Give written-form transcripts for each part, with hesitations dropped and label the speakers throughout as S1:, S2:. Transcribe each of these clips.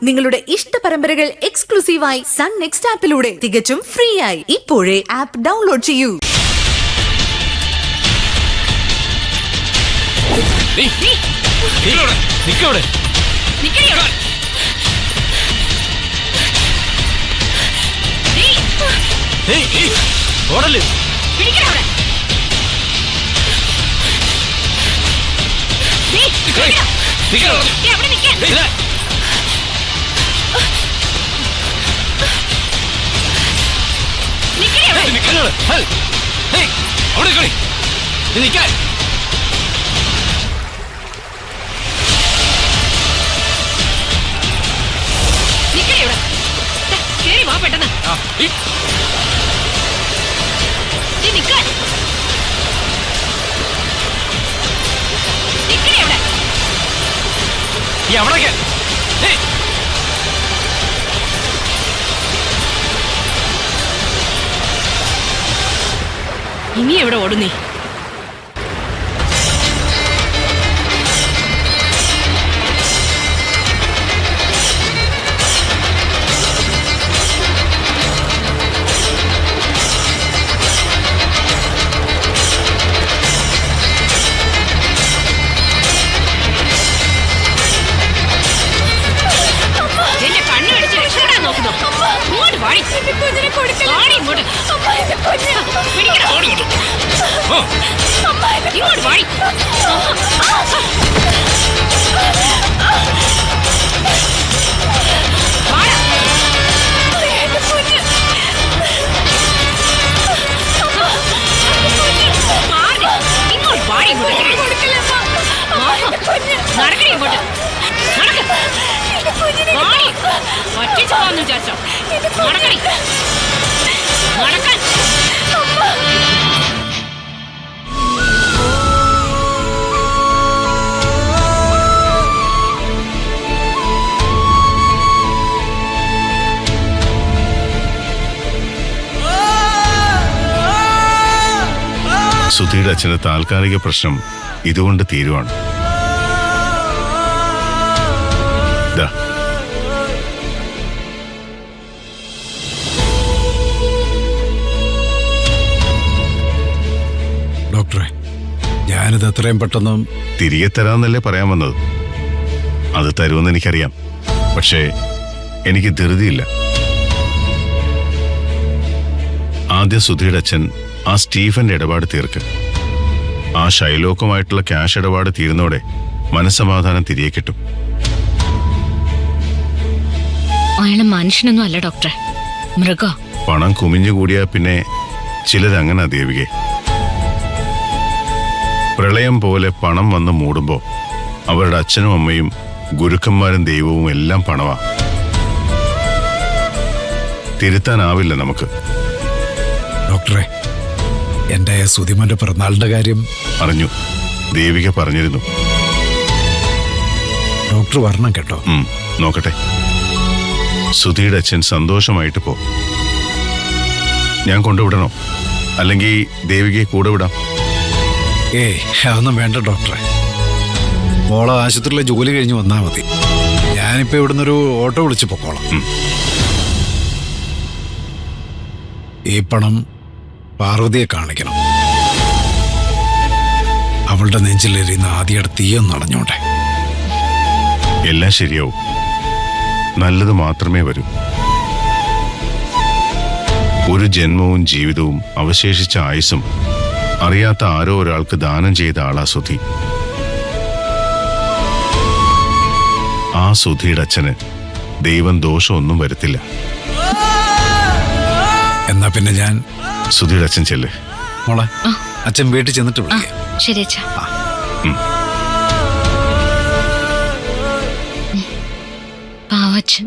S1: നിങ്ങളുടെ ഇഷ്ട പരമ്പരകൾ എക്സ്ക്ലൂസീവായി സൺ നെക്സ്റ്റ് ആപ്പിലൂടെ തികച്ചും ഫ്രീ ആയി. ഇപ്പോഴേ ആപ്പ് ഡൗൺലോഡ് ചെയ്യൂ.
S2: ഇനി എവിടെ ഓടുന്നേ?
S3: സുധിയുടെ അച്ഛന്റെ താൽക്കാലിക പ്രശ്നം ഇതുകൊണ്ട് തീരുവാണ്.
S4: ഡോക്ടറെ, ഞാനിത് എത്രയും പെട്ടെന്ന്
S3: തിരികെ തരാമെന്നല്ലേ പറയാൻ വന്നത്. അത് തരുമെന്ന് എനിക്കറിയാം. പക്ഷേ എനിക്ക് ധൃതിയില്ല. ആദ്യം സുധിയുടെ അച്ഛൻ ആ സ്റ്റീഫന്റെ ഇടപാട് തീർക്ക്. ആ ഷൈലോക്കുമായിട്ടുള്ള ക്യാഷ് ഇടപാട് തീരുന്നോടെ മനസ്സമാധാനം തിരികെ കിട്ടും.
S2: അയാള് മനുഷ്യനൊന്നും അല്ല ഡോക്ടറെ, മൃഗ.
S3: പണം കുമിഞ്ഞുകൂടിയാ പിന്നെ ചിലരങ്ങനെ ദേവികെ. പ്രളയം പോലെ പണം വന്ന് മൂടുമ്പോ അവരുടെ അച്ഛനും അമ്മയും ഗുരുക്കന്മാരും ദൈവവും എല്ലാം പണവാ. തിരുത്താനാവില്ല നമുക്ക്.
S4: ഡോക്ടറെ, എന്റെ സുധിമന്റെ പിറന്നാളിന്റെ കാര്യം
S3: അറിഞ്ഞു. ദേവിക പറഞ്ഞിരുന്നു.
S4: ഡോക്ടർ വരണം കേട്ടോ.
S3: നോക്കട്ടെ. സുധിയുടെ അച്ഛൻ സന്തോഷമായിട്ട് പോ. ഞാൻ കൊണ്ടുവിടണോ? അല്ലെങ്കിൽ ദേവികയെ കൂടെ വിടാം?
S4: ഏയ്, അതൊന്നും വേണ്ട ഡോക്ടറെ. മോളെ ആശുപത്രിയിലെ ജോലി കഴിഞ്ഞ് വന്നാൽ മതി. ഞാനിപ്പോ ഇവിടുന്നൊരു ഓട്ടോ വിളിച്ച് പൊക്കോളാം. ഈ പണം പാർവതിയെ കാണിക്കണം. അവളുടെ നെഞ്ചിലെറിയുന്ന ആദ്യയുടെ തീയൊന്നും അടഞ്ഞോട്ടെ.
S3: എല്ലാം ശരിയാവും. നല്ലത് മാത്രമേ വരൂ. ഒരു ജന്മവും ജീവിതവും അവശേഷിച്ച ആയുസ്സും അറിയാത്ത ആരോ ഒരാൾക്ക് ദാനം ചെയ്ത ആളാ സുധി. ആ സുധിയുടെ അച്ഛന് ദൈവം ദോഷമൊന്നും വരുത്തില്ല.
S4: എന്നാ പിന്നെ ഞാൻ
S3: സുധിയുടെ അച്ഛൻ ചെല്ല്.
S4: മോളെ, അച്ഛൻ വീട്ടിൽ ചെന്നിട്ട് വിളിക്കാം.
S2: ശരി അച്ഛാ. പാവച്ചൻ.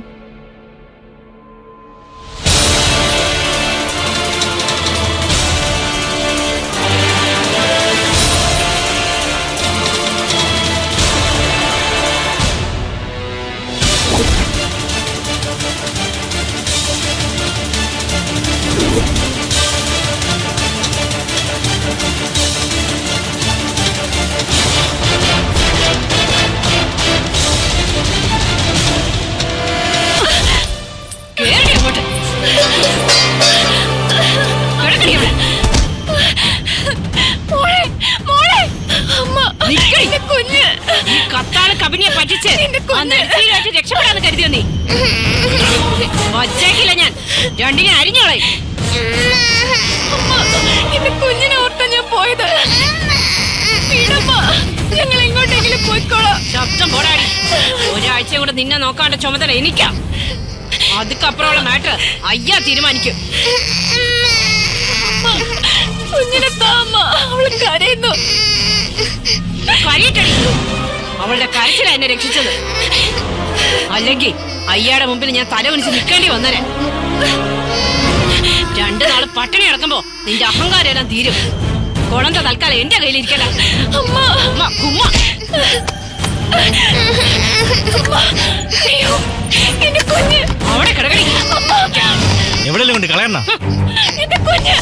S2: രക്ഷപ്പെടാന്ന് കരുതിയോ നീ? ഒച്ചയ്ക്കില്ല ഞാൻ, രണ്ടിനെ അരിഞ്ഞോളെ.
S5: എന്റെ കുഞ്ഞിനെ ഓർത്താ ഞാൻ പോയത്. ഞങ്ങൾ എങ്ങോട്ടെങ്കിലും പോയിക്കോളാം.
S2: ശബ്ദം പോടാടി. ഒരാഴ്ച കൂടെ നിന്നെ നോക്കാണ്ട് ചുമതല എനിക്കാ. അതുക്കപ്പുറമുള്ള മാറ്റർ അയ്യാ തീരുമാനിക്കും.
S5: കുഞ്ഞിനെ താമ്മ, അവള് കരയുന്നു.
S2: കരയിട്ടടി. അവളുടെ കരച്ചിലാ എന്നെ രക്ഷിച്ചത്. അല്ലെങ്കിൽ അയ്യാടെ മുമ്പിൽ ഞാൻ തല കുനിച്ച് നിൽക്കേണ്ടി വന്നേനെ. 2 നാള് പട്ടിണി കിടക്കുമ്പോ നിന്റെ അഹങ്കാരം എല്ലാം തീരും. കുളന്ത തൽക്കാലം എന്റെ കയ്യിലിരിക്കല.
S5: അമ്മ,
S2: കുമ്മ.
S5: അയ്യോ, എന്റെ കുഞ്ഞ്
S2: അവിടെ കിടക്കടി.
S6: എവിടെല്ലാം കൊണ്ട് കളയണ്ട.
S5: എന്റെ കുഞ്ഞ്.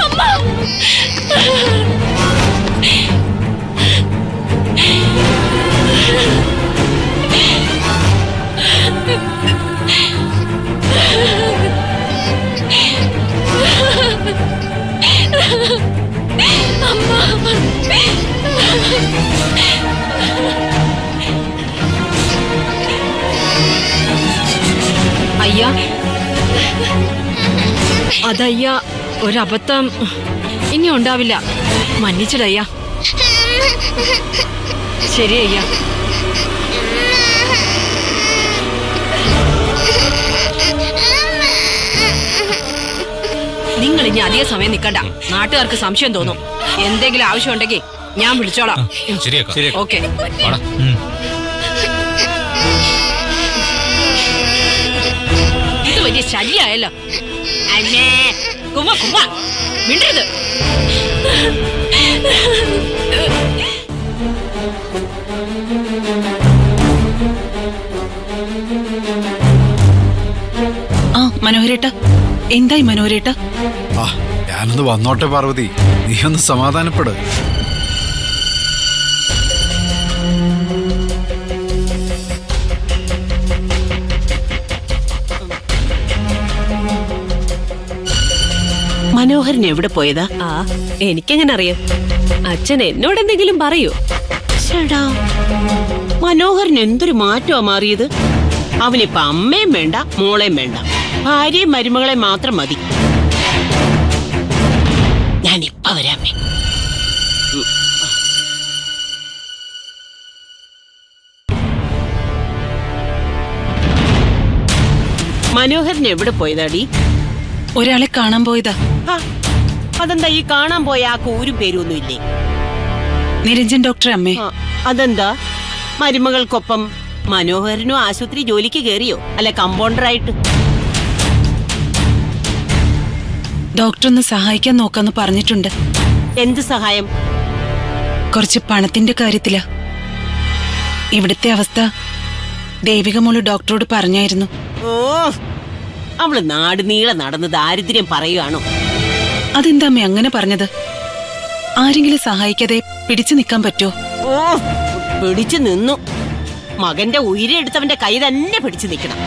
S5: അമ്മ,
S2: അയ്യാ, അതയ്യാ ഒരബദ്ധം. ഇനി ഉണ്ടാവില്ല. മன்னிച്ചിടയ്യാ. ശരി അയ്യാ. നിങ്ങൾ ഇനി അധിക സമയം നിൽക്കണ്ട. നാട്ടുകാർക്ക് സംശയം തോന്നും. എന്തെങ്കിലും ആവശ്യം ഉണ്ടെങ്കിൽ ഞാൻ വിളിച്ചോളാം.
S6: ശരിയാക്കാം.
S2: ഓക്കെ. ഇത് വലിയ ശല്യായല്ലോ. അന്നേ കുമ്മ കുമ്മ മിണ്ടരുത്.
S7: ആ മനോഹരേട്ട, എന്തായി മനോഹരേട്ട?
S4: ആ ഞാനൊന്ന് വന്നോട്ടെ പാർവതി, നീ ഒന്ന് സമാധാനപ്പെട്.
S7: മനോഹരൻ എവിടെ പോയതാ?
S5: ആ, എനിക്കെങ്ങനെ അറിയാം? അച്ഛൻ എന്നോട് എന്തെങ്കിലും പറയൂ?
S7: ചേടാ, മനോഹരൻ എന്തൊരു മാറ്റമാ മാറിയത്. അവനിപ്പോ അമ്മയും വേണ്ട, മോളെയും വേണ്ട, ഭാര്യയും മരുമകളെ മാത്രം മതി. ഞാനിപ്പ വരാമേ. മനോഹരൻ എവിടെ പോയതാടി?
S8: ഒരാളെ കാണാൻ പോയതാ.
S7: ആ, അതെന്താ ഈ കാണാൻ പോയ ആ കൂരും പേരൊന്നും ഇല്ലേ?
S8: നിരഞ്ജൻ ഡോക്ടർ അമ്മേ.
S7: ആ, അതെന്താ മരുമകൾക്കൊപ്പം മനോഹരനും ആശുപത്രി ജോലിക്ക് കയറിയോ? അല്ലെ കമ്പൗണ്ടറായിട്ട്?
S8: ഡോക്ടർ ഒന്ന് സഹായിക്കാൻ നോക്കാന്ന് പറഞ്ഞിട്ടുണ്ട്.
S7: എന്ത് സഹായം?
S8: കുറച്ച് പണത്തിന്റെ കാര്യത്തിലാ. ഇവിടുത്തെ അവസ്ഥ ദേവിക മോള് ഡോക്ടറോട് പറഞ്ഞായിരുന്നു.
S7: ഓ, അവള് നാട് നീളെ നടന്ന് ദാരിദ്ര്യം പറയുകയാണോ?
S8: അതെന്താ അമ്മേ അങ്ങനെ പറഞ്ഞത്? ആരെങ്കിലും സഹായിക്കാതെ പിടിച്ചു നിൽക്കാൻ പറ്റോ?
S7: ഓ, പിടിച്ചു നിന്നു. മകന്റെ ഉയിരെടുത്തവന്റെ കൈ തന്നെ പിടിച്ചു നിൽക്കണം.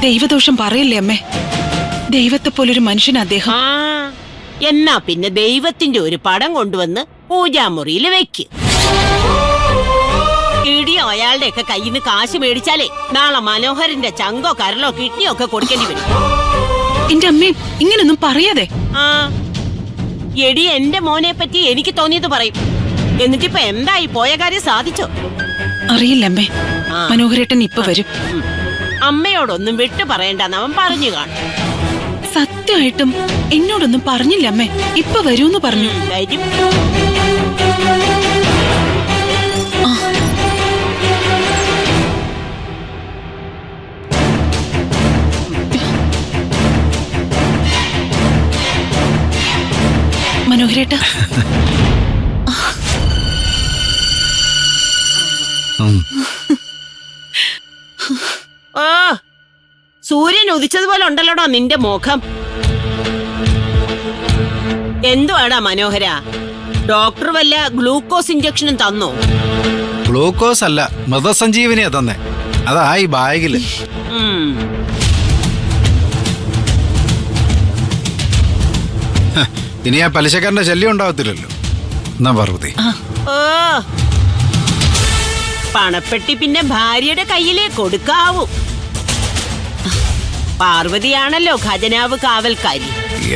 S8: ദൈവദോഷം പറയില്ലേ അമ്മേ? ദൈവത്തെ പോലൊരു മനുഷ്യൻ അദ്ദേഹം.
S7: ആ, എന്നാ പിന്നെ ദൈവത്തിന്റെ ഒരു പടം കൊണ്ടുവന്ന് പൂജാമുറിയിൽ വെക്ക്. ഇടിയോ അയാളുടെ ഒക്കെ കയ്യിൽ നിന്ന് കാശ് മേടിച്ചാലേ നാളെ മനോഹരന്റെ ചങ്കോ കരളോ കിഡ്നിയോ ഒക്കെ കൊടുക്കേണ്ടി വരും.
S8: എന്റെ അമ്മേ, ഇങ്ങനൊന്നും പറയാതെ.
S7: ആ, എടി എന്റെ മോനെ പറ്റി എനിക്ക് തോന്നിയത് പറയും. എന്നിട്ടിപ്പൊ എന്തായി? പോയ കാര്യം സാധിച്ചോ?
S8: അറിയില്ല അമ്മേ.
S7: ആ.
S8: മനോഹരേട്ടൻ ഇപ്പൊ വരും.
S7: അമ്മയോടൊന്നും വിട്ടു പറയണ്ടെന്ന് അവൻ പറഞ്ഞു കാണും.
S8: സത്യമായിട്ടും എന്നോടൊന്നും പറഞ്ഞില്ല അമ്മേ. ഇപ്പൊ വരൂന്ന് പറഞ്ഞു.
S7: വരും.
S8: മനോഹരേട്ട,
S7: ഓ, സൂര്യൻ ഉദിച്ചതുപോലെ ഉണ്ടല്ലോടാ നിന്റെ മുഖം. എന്തുവാടാ മനോഹര? ഡോക്ടർ വല്ല ഗ്ലൂക്കോസ് ഇഞ്ചക്ഷനും തന്നോ?
S4: ഗ്ലൂക്കോസ് അല്ല, മൃതസഞ്ജീവനിയാ തന്നെ. അതാ ഈ ബാഗില്. ഇനി ആ പലിശക്കാരന്റെ ശല്യം ഉണ്ടാവത്തില്ലല്ലോ. എന്നാ പാർവതി.
S7: ഓ, പണപ്പെട്ടി പിന്നെ ഭാര്യയുടെ കയ്യിലേ കൊടുക്കാവൂ. പാർവതിയാണല്ലോ ഖജനാവ് കാവൽക്കാരി.
S4: ഈ